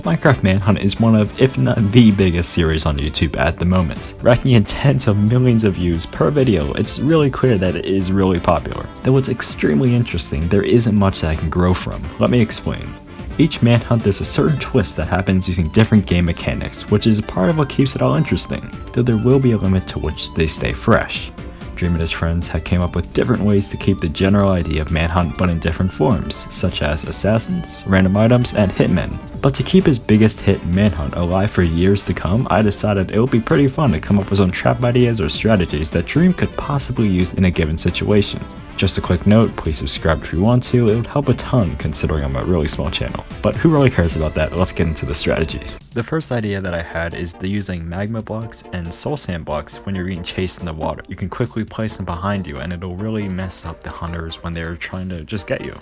Minecraft Manhunt is one of, if not the biggest series on YouTube at the moment, racking in tens of millions of views per video. It's really clear that it is really popular. Though it's extremely interesting, there isn't much that I can grow from. Let me explain. Each Manhunt there's a certain twist that happens using different game mechanics, which is a part of what keeps it all interesting, though there will be a limit to which they stay fresh. Dream and his friends had came up with different ways to keep the general idea of Manhunt but in different forms, such as assassins, random items, and hitmen. But to keep his biggest hit Manhunt alive for years to come, I decided it would be pretty fun to come up with some trap ideas or strategies that Dream could possibly use in a given situation. Just a quick note, please subscribe if you want to, it would help a ton considering I'm a really small channel. But who really cares about that? Let's get into the strategies. The first idea that I had is the using magma blocks and soul sand blocks when you're being chased in the water. You can quickly place them behind you and it'll really mess up the hunters when they're trying to just get you.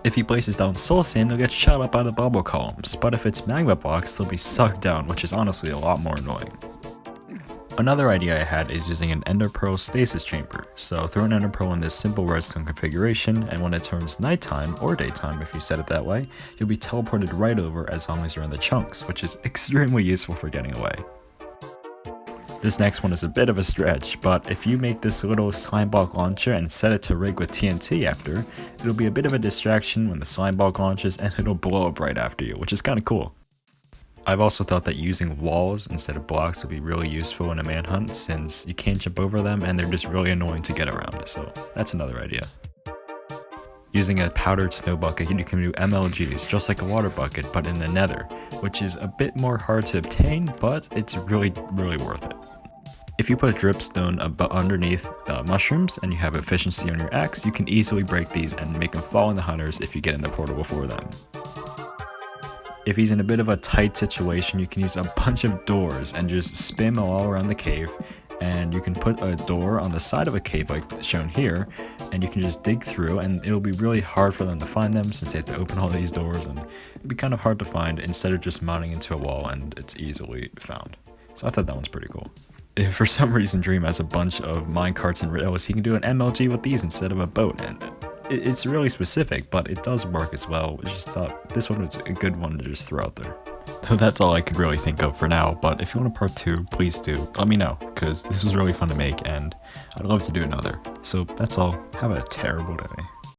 If he places down soul sand, they'll get shot up by the bubble columns, but if it's magma blocks, they'll be sucked down, which is honestly a lot more annoying. Another idea I had is using an ender pearl stasis chamber. So throw an ender pearl in this simple redstone configuration, and when it turns nighttime, or daytime if you set it that way, you'll be teleported right over as long as you're in the chunks, which is extremely useful for getting away. This next one is a bit of a stretch, but if you make this little slime block launcher and set it to rig with TNT after, it'll be a bit of a distraction when the slime block launches and it'll blow up right after you, which is kinda cool. I've also thought that using walls instead of blocks would be really useful in a manhunt since you can't jump over them and they're just really annoying to get around, so that's another idea. Using a powdered snow bucket, you can do MLGs just like a water bucket but in the nether, which is a bit more hard to obtain, but it's really worth it. If you put dripstone underneath mushrooms and you have efficiency on your axe, you can easily break these and make them fall on the hunters if you get in the portal before them. If he's in a bit of a tight situation, you can use a bunch of doors and just spin them all around the cave, and you can put a door on the side of a cave like shown here, and you can just dig through and it'll be really hard for them to find them since they have to open all these doors and it'd be kind of hard to find instead of just mounting into a wall and it's easily found. So I thought that one's pretty cool. If for some reason Dream has a bunch of minecarts and rails, he can do an MLG with these instead of a boat, and it's really specific, but it does work as well. I just thought this one was a good one to just throw out there. Though that's all I could really think of for now, but if you want a part 2, please do. Let me know, because this was really fun to make, and I'd love to do another. So that's all. Have a terrible day.